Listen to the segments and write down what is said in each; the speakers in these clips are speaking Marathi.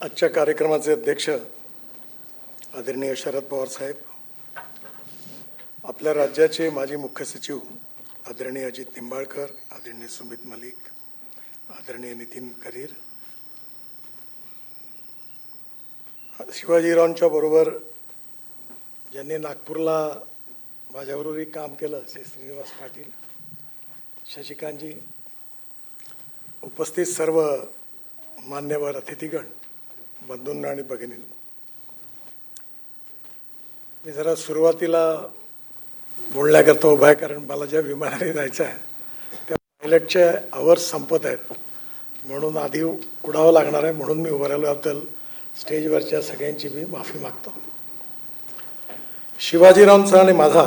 आजच्या कार्यक्रमाचे अध्यक्ष आदरणीय शरद पवार साहेब, आपल्या राज्याचे माजी मुख्य सचिव आदरणीय अजित निंबाळकर, आदरणीय सुमित मलिक, आदरणीय नितीन करीर, शिवाजीरावांच्या बरोबर ज्यांनी नागपूरला माझ्याबरोबरही काम केलं श्री श्रीनिवास पाटील, शशिकांतजी, उपस्थित सर्व मान्यवर अतिथीगण, बंधूंना आणि भगिनींना, मी जरा सुरुवातीला बोलण्याकरता उभा आहे, कारण मला ज्या विमानाने जायचं आहे त्या पायलटचे आवर्स संपत आहेत, म्हणून आधी उडावं लागणार आहे, म्हणून मी उभं राहिल्याबद्दल स्टेजवरच्या सगळ्यांची मी माफी मागतो. शिवाजीरावांचा आणि माझा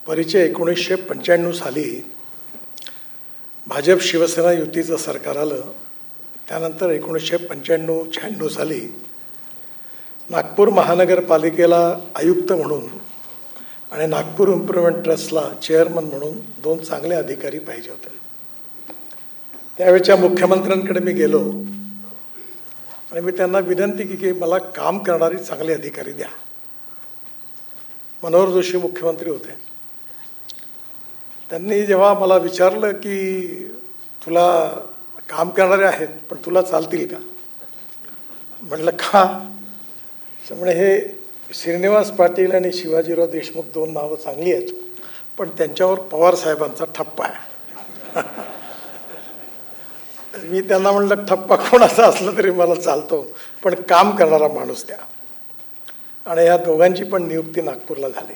परिचय 1995 साली भाजप शिवसेना युतीचं सरकार आलं. त्यानंतर 1995-96 साली नागपूर महानगरपालिकेला आयुक्त म्हणून आणि नागपूर इम्प्रुव्हमेंट ट्रस्टला चेअरमन म्हणून 2 चांगले अधिकारी पाहिजे होते. त्यावेळच्या मुख्यमंत्र्यांकडे मी गेलो आणि मी त्यांना विनंती केली की मला काम करणारी चांगले अधिकारी द्या. मनोहर जोशी मुख्यमंत्री होते. त्यांनी जेव्हा मला विचारलं की तुला काम करणारे आहेत पण तुला चालतील का, म्हटलं का, त्यामुळे हे श्रीनिवास पाटील आणि शिवाजीराव देशमुख 2 नावं चांगली आहेत, पण त्यांच्यावर पवार साहेबांचा ठप्पा आहे. मी त्यांना म्हटलं ठप्पा कोणाचा असला तरी मला चालतो, पण काम करणारा माणूस द्या. आणि या दोघांची पण नियुक्ती नागपूरला झाली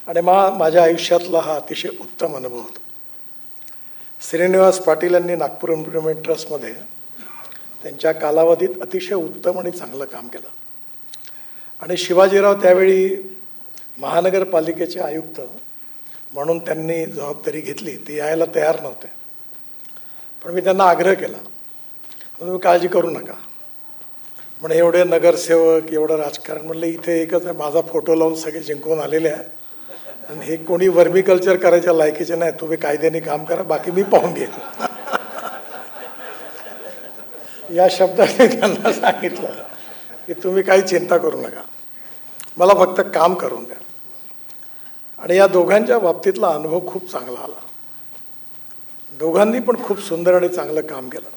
आणि माझ्या आयुष्यातला हा अतिशय उत्तम अनुभव होता. श्रीनिवास पाटील यांनी नागपूर इम्प्रुव्हमेंट ट्रस्टमध्ये त्यांच्या कालावधीत अतिशय उत्तम आणि चांगलं काम केलं आणि शिवाजीराव त्यावेळी महानगरपालिकेचे आयुक्त म्हणून त्यांनी जबाबदारी घेतली. ती यायला तयार नव्हते, पण मी त्यांना आग्रह केला, तुम्ही काळजी करू नका, म्हणजे एवढे नगरसेवक, एवढं राजकारण, म्हणलं इथे एकच आहे, माझा फोटो लावून सगळे जिंकून आलेले आहे आणि हे कोणी वर्मी कल्चर करायच्या लायकीचे नाही, तुम्ही कायद्याने काम करा, बाकी मी पाहून घेईन. या शब्दाने त्यांना सांगितलं की तुम्ही काही चिंता करू नका, मला फक्त काम करून द्या. आणि या दोघांच्या बाबतीतला अनुभव खूप चांगला आला. दोघांनी पण खूप सुंदर आणि चांगलं काम केलं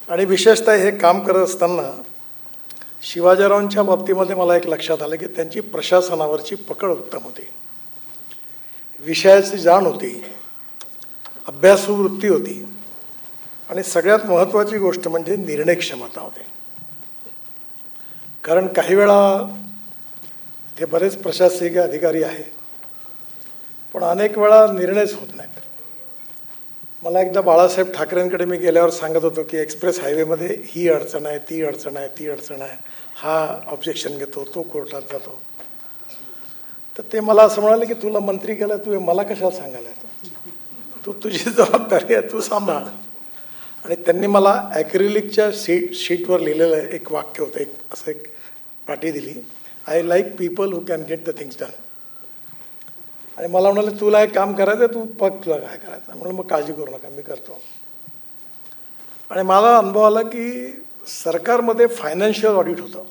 आणि विशेषतः हे काम करत असताना शिवाजीरावांच्या बाबतीमध्ये मला एक लक्षात आलं की त्यांची प्रशासनावरची पकड उत्तम होती, विषयाची जाण होती, अभ्यासू वृत्ती होती आणि सगळ्यात महत्त्वाची गोष्ट म्हणजे निर्णय क्षमता होती. कारण काही वेळा ते बरेच प्रशासकीय अधिकारी आहे पण अनेक वेळा निर्णयच होत नाहीत. मला एकदा बाळासाहेब ठाकरेंकडे मी गेल्यावर सांगत होतो की एक्सप्रेस हायवेमध्ये ही अडचण आहे, ती अडचण आहे, ती अडचण आहे, हा ऑब्जेक्शन घेतो, तो कोर्टात जातो. तर ते मला असं म्हणाले की तुला मंत्री केला, तू मला कशाला सांगायला तू तुझी जबाबदारी आहे, तू सांभाळ. आणि त्यांनी मला ॲक्रिलिकच्या शीटवर लिहिलेलं एक वाक्य होतं, असं एक पाटी दिली, I like people who can get the things done. आणि मला म्हणाले तुला एक काम करायचं, तू बघ तुला काय करायचं. म्हणून मग काळजी करू नका, मी करतो. आणि मला अनुभव आला की सरकारमध्ये फायनान्शियल ऑडिट होतं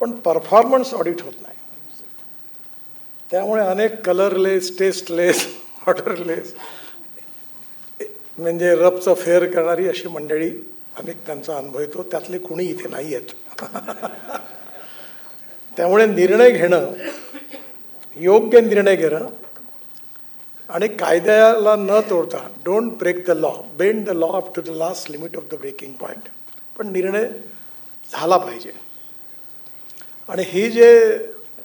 पण परफॉर्मन्स ऑडिट होत नाही. त्यामुळे अनेक कलरलेस, टेस्टलेस, ऑर्डरलेस, म्हणजे रबचं फेअर करणारी अशी मंडळी अनेक त्यांचा अनुभव येतो, त्यातले कुणी इथे नाही आहेत. त्यामुळे निर्णय घेणं, योग्य निर्णय घेणं आणि कायद्याला न तोडता, don't break the law, bend the law up to the last limit of the breaking point, पण निर्णय झाला पाहिजे. आणि ही जे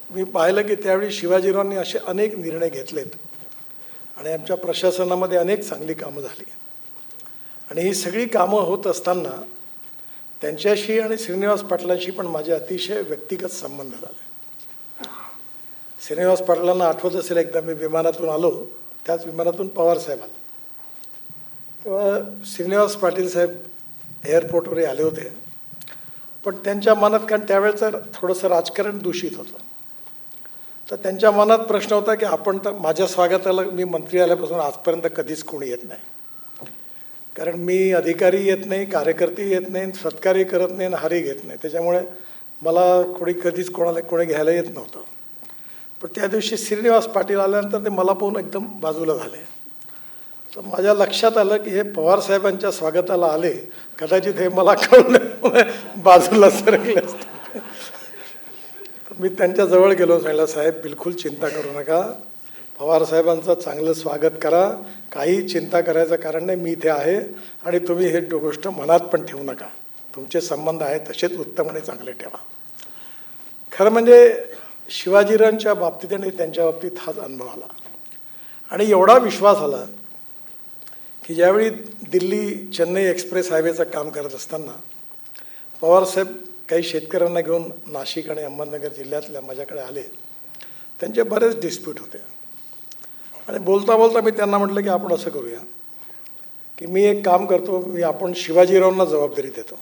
मी पाहिलं की त्यावेळी शिवाजीरावांनी असे अनेक निर्णय घेतलेत आणि आमच्या प्रशासनामध्ये अनेक चांगली कामं झाली. आणि ही सगळी कामं होत असताना त्यांच्याशी आणि श्रीनिवास पाटलांशी पण माझे अतिशय व्यक्तिगत संबंध झाले. श्रीनिवास पाटलांना आठवत असेल, एकदा मी विमानातून आलो, त्याच विमानातून पवार साहेब आले, तेव्हा श्रीनिवास पाटील साहेब एअरपोर्टवर आले होते, पण त्यांच्या मनात, कारण त्यावेळेचं थोडंसं राजकारण दूषित होतं, तर त्यांच्या मनात प्रश्न होता की आपण तर, माझ्या स्वागताला मी मंत्री आल्यापासून आजपर्यंत कधीच कोणी येत नाही, कारण मी अधिकारी येत नाही, कार्यकर्ते येत नाही, सत्कारही करत नाही आणि हारही घेत नाही. त्याच्यामुळे मला कधीच कोणी घ्यायला येत नव्हतं. पण त्या दिवशी श्रीनिवास पाटील आल्यानंतर ते मला पाहून एकदम बाजूला झाले. तर माझ्या लक्षात आलं की हे पवारसाहेबांच्या स्वागताला आले, कदाचित हे मला कळलं बाजूला सरकले असते. मी त्यांच्या जवळ गेलो, सांगितलं साहेब बिलकुल चिंता करू नका, पवारसाहेबांचं चांगलं स्वागत करा, काही चिंता करायचं कारण नाही, मी इथे आहे आणि तुम्ही हे गोष्ट मनात पण ठेवू नका, तुमचे संबंध आहेत तसेच उत्तम आणि चांगले ठेवा. खरं म्हणजे शिवाजीरावांच्या बाबतीत आणि त्यांच्या बाबतीत हाच अनुभव आला आणि एवढा विश्वास आला की ज्यावेळी दिल्ली चेन्नई एक्सप्रेस हायवेचं काम करत असताना पवारसाहेब काही शेतकऱ्यांना घेऊन नाशिक आणि अहमदनगर जिल्ह्यातल्या माझ्याकडे आले. त्यांचे बरेच डिस्प्यूट होते आणि बोलता बोलता मी त्यांना म्हटलं की आपण असं करूया की मी एक काम करतो, आपण शिवाजीरावांना जबाबदारी देतो.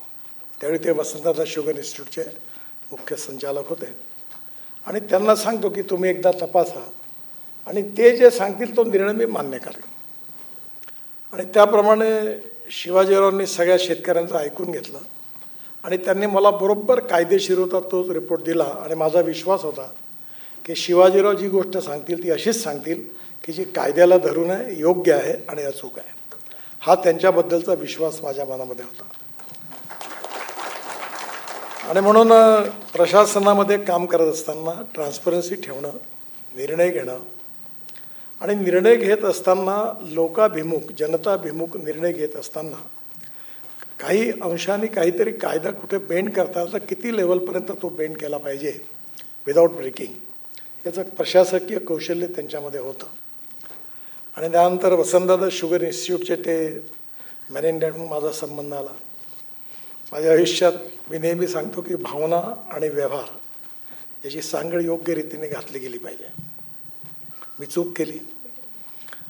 त्यावेळी ते वसंतदादा शुगर इन्स्टिट्यूटचे मुख्य संचालक होते आणि त्यांना सांगतो की तुम्ही एकदा तपासा आणि ते जे सांगतील तो निर्णय मी मान्य करेन. आणि त्याप्रमाणे शिवाजीरावांनी सगळ्या शेतकऱ्यांचं ऐकून घेतलं आणि त्यांनी मला बरोबर कायदेशीर होता तोच रिपोर्ट दिला. आणि माझा विश्वास होता की शिवाजीराव जी गोष्ट सांगतील ती अशीच सांगतील की जी कायद्याला धरून आहे, योग्य आहे आणि अचूक आहे. हा त्यांच्याबद्दलचा विश्वास माझ्या मनामध्ये होता. आणि म्हणून प्रशासनामध्ये काम करत असताना ट्रान्सपरन्सी ठेवणं, निर्णय घेणं आणि निर्णय घेत असताना लोकाभिमुख, जनताभिमुख निर्णय घेत असताना काही अंशाने काहीतरी कायदा कुठे बेंड करता तर किती लेवलपर्यंत तो बेंड केला पाहिजे विदाऊट ब्रेकिंग, याचं प्रशासकीय कौशल्य त्यांच्यामध्ये होतं. आणि त्यानंतर वसंतदादा शुगर इन्स्टिट्यूटचे ते मॅनेजमेंट म्हणून माझा संबंध आला. माझ्या आयुष्यात मी नेहमी सांगतो की भावना आणि व्यवहार याची सांगड योग्य रीतीने घातली गेली पाहिजे. मी चूक केली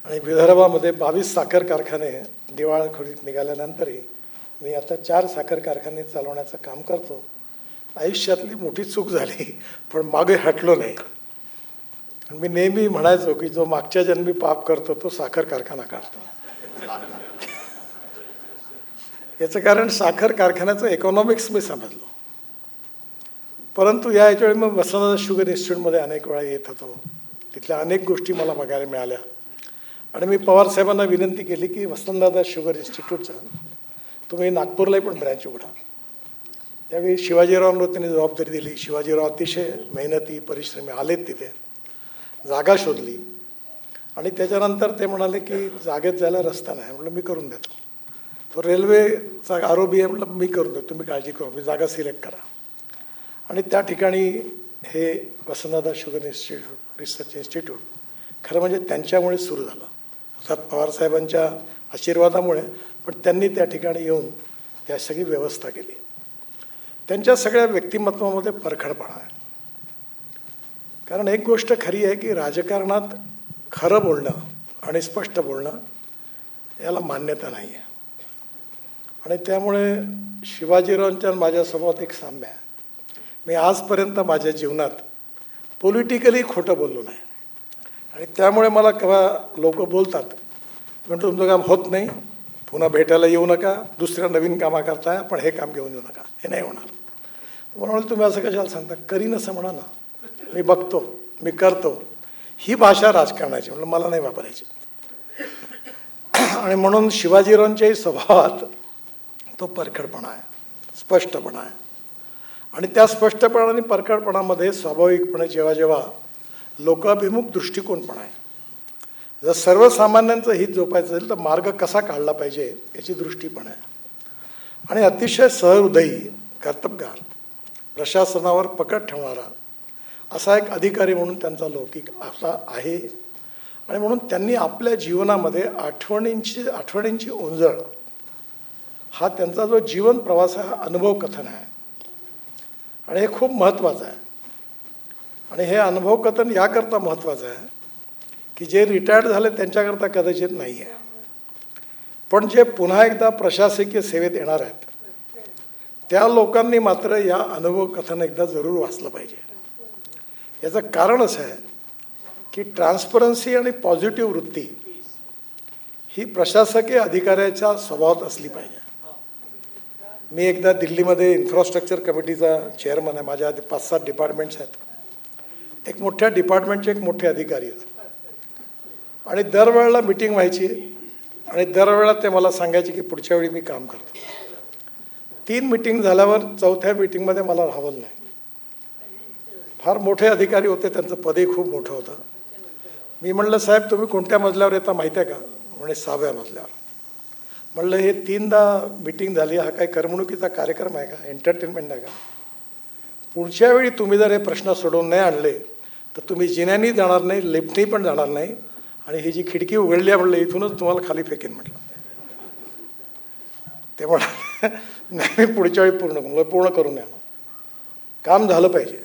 आणि विदर्भामध्ये 22 साखर कारखाने दिवाळखोरीत निघाल्यानंतरही मी आता 4 साखर कारखाने चालवण्याचं काम करतो. आयुष्यातली मोठी चूक झाली पण मागे हटलो नाही. मी नेहमी म्हणायचो की जो मागच्या जन्मी पाप करतो तो साखर कारखाना काढतो. याचं कारण साखर कारखान्याचं इकॉनॉमिक्स मी समजलो. परंतु यावेळी मग वसंतदादा शुगर इन्स्टिट्यूटमध्ये अनेक वेळा येत होतो. तिथल्या अनेक गोष्टी मला बघायला मिळाल्या आणि मी पवारसाहेबांना विनंती केली की वसंतदादा शुगर इन्स्टिट्यूटचा तुम्ही नागपूरलाही पण ब्रँच उघडा. त्यावेळी शिवाजीरावांवर त्यांनी जबाबदारी दिली. शिवाजीराव अतिशय मेहनती परिश्रमी आलेत, तिथे जागा शोधली आणि त्याच्यानंतर ते म्हणाले की जागेत जायला रस्ता नाही. म्हटलं मी करून देतो. तो रेल्वेचा आरोपी आहे, म्हटलं मी करून देतो, तुम्ही काळजी करू, मी जागा सिलेक्ट करा. आणि त्या ठिकाणी हे Vasantdada sugar institute, research institute खरं म्हणजे त्यांच्यामुळे सुरू झालं. अर्थात पवारसाहेबांच्या आशीर्वादामुळे, पण त्यांनी त्या ठिकाणी येऊन त्या सगळी व्यवस्था केली. त्यांच्या सगळ्या व्यक्तिमत्वामध्ये परखडपणा आहे. कारण एक गोष्ट खरी आहे की राजकारणात खरं बोलणं आणि स्पष्ट बोलणं याला मान्यता नाही आहे. आणि त्यामुळे शिवाजीरावांच्या माझ्यासोबत एक साम्य आहे. मी आजपर्यंत माझ्या जीवनात पॉलिटिकली खोटं बोललो नाही. आणि त्यामुळे मला केव्हा लोक बोलतात पण तुमचं काम होत नाही, पुन्हा भेटायला येऊ नका, दुसऱ्या नवीन कामा करताय, पण हे काम घेऊन येऊ नका, हे नाही होणार. म्हणून तुम्ही असं कशाला सांगता, करीन असं म्हणा ना, मी बघतो, मी करतो, ही भाषा राजकारणाची, म्हणून मला नाही वापरायची. आणि म्हणून शिवाजीरावांच्याही स्वभावात तो परखडपणा आहे, स्पष्टपणा आहे. आणि त्या स्पष्टपणा आणि परखडपणामध्ये स्वाभाविकपणे जेव्हा जेव्हा लोकाभिमुख दृष्टिकोन पण आहे. जर सर्वसामान्यांचं हित जोपायचं असेल तर मार्ग कसा काढला पाहिजे याची दृष्टी पण आहे. आणि अतिशय सहृदयी, कर्तबगार, प्रशासनावर पकड ठेवणारा असा एक अधिकारी म्हणून त्यांचा लौकिक असा आहे. आणि म्हणून त्यांनी आपल्या जीवनामध्ये आठवणींची ओंजळ हा त्यांचा जो जीवन प्रवास आहे, हा अनुभव कथन आहे. आणि हे खूप महत्त्वाचं आहे. आणि हे अनुभव कथन याकरता महत्त्वाचं आहे की जे रिटायर्ड झाले त्यांच्याकरता कदाचित नाही आहे, पण जे पुन्हा एकदा प्रशासकीय सेवेत येणार आहेत त्या लोकांनी मात्र या अनुभव कथन एकदा जरूर वाचलं पाहिजे. याचं कारण असं आहे की ट्रान्सपरन्सी आणि पॉझिटिव्ह वृत्ती ही प्रशासकीय अधिकाऱ्याच्या स्वभावात असली पाहिजे. मी एकदा दिल्लीमध्ये इन्फ्रास्ट्रक्चर कमिटीचा चेअरमन आहे. माझ्या आधी 5-7 डिपार्टमेंट्स आहेत. एक मोठ्या डिपार्टमेंटचे एक मोठे अधिकारी आहेत आणि दरवेळेला मीटिंग व्हायची आणि दरवेळेला ते मला सांगायचे की पुढच्या वेळी मी काम करतो. 3 मीटिंग झाल्यावर 4थ्या मीटिंगमध्ये मला राहवलं नाही. फार मोठे अधिकारी होते, त्यांचं पदही खूप मोठं होतं. मी म्हणलं, साहेब तुम्ही कोणत्या मजल्यावर येता माहिती आहे का? म्हणे 6व्या मजल्यावर. म्हणलं हे 3दा मीटिंग झाली, हा काही करमणुकीचा कार्यक्रम आहे का? एंटरटेनमेंट आहे का? पुढच्या वेळी तुम्ही जर हे प्रश्न सोडवून नाही आणले तर तुम्ही जिन्यानी जाणार नाही, लिफ्टनी पण जाणार नाही आणि ही जी खिडकी उघडली आहे म्हणलं इथूनच तुम्हाला खाली फेकेन म्हटलं. ते म्हणाले नाही, मी पुढच्या वेळी पूर्ण करून येणार, काम झालं पाहिजे.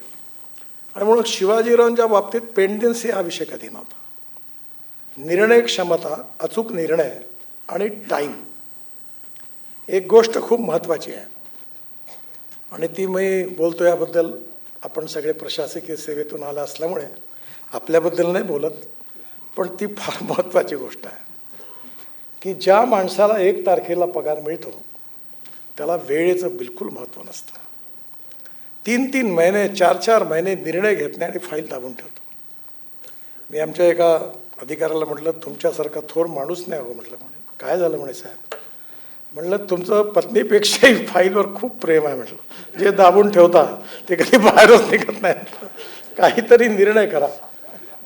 आणि म्हणून शिवाजीरावांच्या बाबतीत पेंडन्सी हा विषय कधी नव्हता. निर्णय क्षमता, अचूक निर्णय आणि टाईम, एक गोष्ट खूप महत्त्वाची आहे आणि ती मी बोलतो याबद्दल आपण सगळे प्रशासकीय सेवेतून आला असल्यामुळे आपल्याबद्दल नाही बोलत, पण ती फार महत्त्वाची गोष्ट आहे की ज्या माणसाला 1 तारखेला पगार मिळतो त्याला वेळेचं बिलकुल महत्त्व नसतं. 3-3 महिने 4-4 महिने निर्णय घेत नाही आणि फाईल दाबून ठेवतो. मी आमच्या एका अधिकाऱ्याला म्हटलं, तुमच्यासारखा थोर माणूस नाही हो म्हटलं. म्हणे काय झालं? म्हणे साहेब, म्हटलं तुमचं पत्नीपेक्षाही फाईलवर खूप प्रेम आहे म्हटलं. जे दाबून ठेवता ते कधी बाहेरच निघत नाही. काहीतरी निर्णय करा.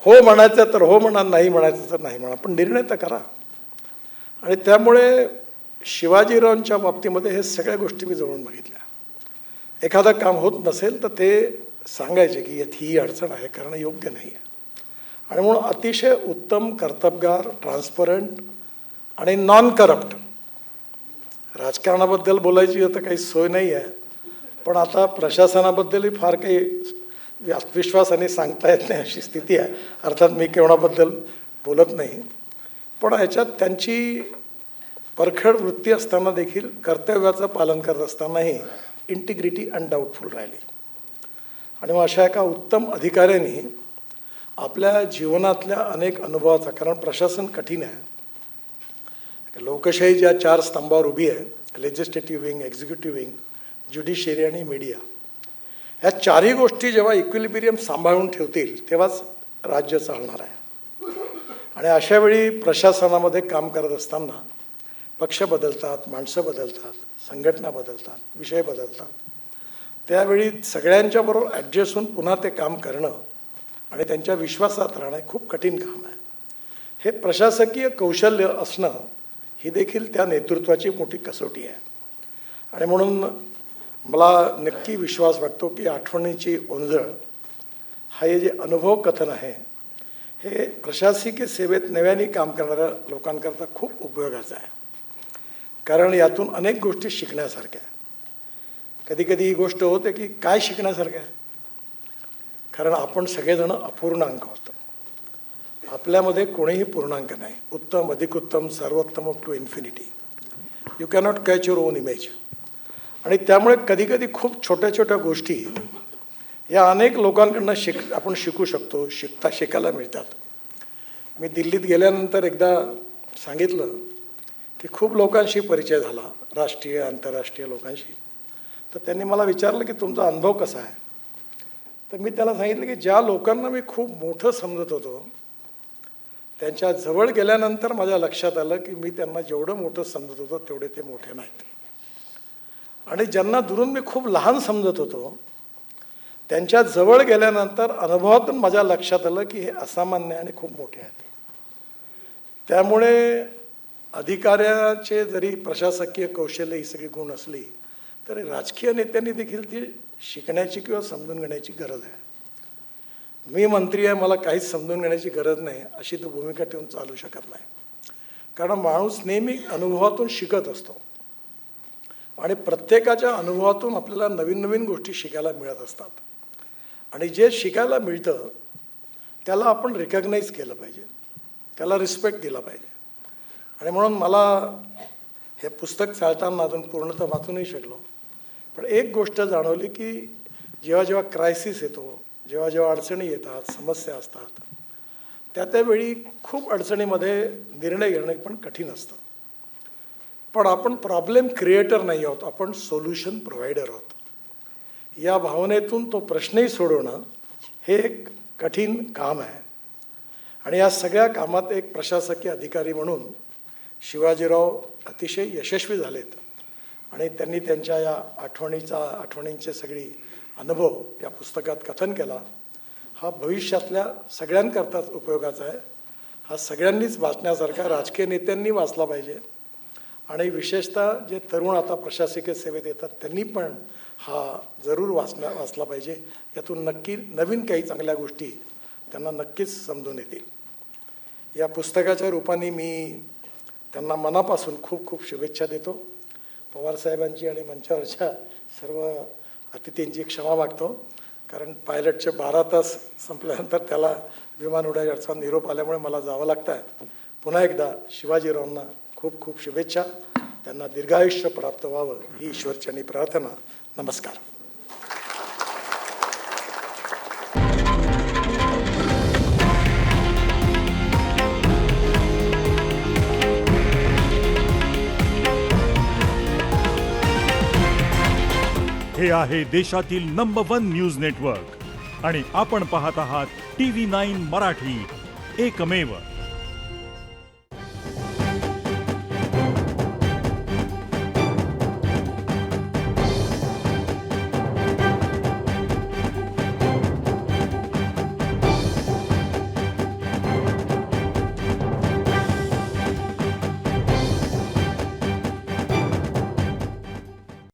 हो म्हणायचं तर हो म्हणा, नाही म्हणायचं तर नाही म्हणा, पण निर्णय तर करा. आणि त्यामुळे शिवाजीरावांच्या बाबतीमध्ये हे सगळ्या गोष्टी मी जवळून बघितल्या. एखादं काम होत नसेल तर ते सांगायचे की यात ही अडचण आहे, करणं योग्य नाही आहे. आणि म्हणून अतिशय उत्तम, कर्तबगार, ट्रान्सपरंट आणि नॉन करप्ट. राजकारणाबद्दल बोलायची आता काही सोय नाही आहे, पण आता प्रशासनाबद्दलही फार काही आत्मविश्वासाने सांगता येत नाही अशी स्थिती आहे. अर्थात मी केवणाबद्दल बोलत नाही, पण याच्यात त्यांची परखड वृत्ती असताना देखील कर्तव्याचं पालन करत असतानाही इंटिग्रिटी अनडाऊटफुल राहिली. आणि मग अशा एका उत्तम अधिकाऱ्यांनी आपल्या जीवनातल्या अनेक अनुभवाचा, कारण प्रशासन कठीण आहे, लोकशाही ज्या 4 स्तंभावर उभी आहे, legislative wing, executive wing, judiciary आणि मीडिया, ह्या 4ही गोष्टी जेव्हा इक्विलिब्रियम सांभाळून ठेवतील तेव्हाच राज्य चालणार आहे. आणि अशा वेळी प्रशासनामध्ये काम करत असताना पक्ष बदलतात, माणसं बदलतात, संघटना बदलतात, विषय बदलतात. त्यावेळी सगळ्यांच्याबरोबर ॲडजस्ट होऊन पुन्हा ते काम करणं आणि त्यांच्या विश्वासात राहणं खूप कठीण काम आहे. हे प्रशासकीय कौशल्य असणं ही देखील त्या नेतृत्वाची मोठी कसोटी आहे. आणि म्हणून मला नक्की विश्वास वाटतो की आठवणीची ओंजळ हा हे जे अनुभव कथन आहे हे प्रशासकीय सेवेत नव्याने काम करणाऱ्या लोकांकरता खूप उपयोगाचं आहे. कारण यातून अनेक गोष्टी शिकण्यासारख्या आहे. कधी कधी ही गोष्ट होते की काय शिकण्यासारखं आहे, कारण आपण सगळेजण अपूर्णांक होतो. आपल्यामध्ये कोणीही पूर्णांक नाही. उत्तम, अधिक उत्तम, सर्वोत्तम up to infinity. You cannot catch your own image. आणि त्यामुळे कधी कधी खूप छोट्या छोट्या गोष्टी या अनेक लोकांकडनं आपण शिकू शकतो, शिकायला मिळतात. मी दिल्लीत गेल्यानंतर एकदा सांगितलं की खूप लोकांशी परिचय झाला, राष्ट्रीय आंतरराष्ट्रीय लोकांशी. तर त्यांनी मला विचारलं की तुमचा अनुभव कसा आहे. तर मी त्याला सांगितलं की ज्या लोकांना मी खूप मोठं समजत होतो त्यांच्या जवळ गेल्यानंतर माझ्या लक्षात आलं की मी त्यांना जेवढं मोठं समजत होतो तेवढे ते मोठे नाहीत. आणि ज्यांना दुरून मी खूप लहान समजत होतो त्यांच्या जवळ गेल्यानंतर अनुभवातून माझ्या लक्षात आलं की हे असामान्य आणि खूप मोठे आहेत. त्यामुळे अधिकाऱ्याचे जरी प्रशासकीय कौशल्य ही सगळी गुण असली तरी राजकीय नेत्यांनी देखील ती शिकण्याची किंवा समजून घेण्याची गरज आहे. मी मंत्री आहे, मला काहीच समजून घेण्याची गरज नाही अशी तो भूमिका ठेवून चालू शकत नाही. कारण माणूस नेहमी अनुभवातून शिकत असतो आणि प्रत्येकाच्या अनुभवातून आपल्याला नवीन नवीन गोष्टी शिकायला मिळत असतात. आणि जे शिकायला मिळतं त्याला आपण रिकग्नाइज केलं पाहिजे, त्याला रिस्पेक्ट दिला पाहिजे. आणि म्हणून मला हे पुस्तक चालताना अजून पूर्णतः वाचू नाही शकलो, पण एक गोष्ट जाणवली की जेव्हा जेव्हा क्रायसिस येतो, जेव्हा जेव्हा अडचणी येतात, समस्या असतात, त्यावेळी खूप अडचणीमध्ये निर्णय घेणं पण कठीण असतं. पण आपण प्रॉब्लेम क्रिएटर नाही आहोत, आपण सोल्युशन प्रोव्हायडर आहोत. या भावनेतून तो प्रश्नही सोडवणं हे एक कठीण काम आहे. आणि या सगळ्या कामात एक प्रशासकीय अधिकारी म्हणून शिवाजीराव अतिशय यशस्वी झालेत. आणि त्यांनी त्यांच्या या आठवणींचे सगळी अनुभव या पुस्तकात कथन केला. हा भविष्यातल्या सगळ्यांकरताच उपयोगाचा आहे. हा सगळ्यांनीच वाचण्यासारखा, राजकीय नेत्यांनी वाचला पाहिजे आणि विशेषतः जे तरुण आता प्रशासकीय सेवेत येतात त्यांनी पण हा जरूर वाचला पाहिजे. यातून नक्की नवीन काही चांगल्या गोष्टी त्यांना नक्कीच समजून येतील. या पुस्तकाच्या रूपाने मी त्यांना मनापासून खूप खूप शुभेच्छा देतो. पवारसाहेबांची आणि मंचावरच्या सर्व अतिथींची क्षमा मागतो, कारण पायलटचे 12 तास संपल्यानंतर त्याला विमान उडायचा निरोप आल्यामुळे मला जावं लागतं आहे. पुन्हा एकदा शिवाजीरावांना खूप खूप शुभेच्छा. त्यांना दीर्घायुष्य प्राप्त व्हावं ही ईश्वरचरणी प्रार्थना. नमस्कार. हे आहे देशातील नंबर 1 न्यूज नेटवर्क आणि आपण पाहत आहात TV9 मराठी, एकमेव.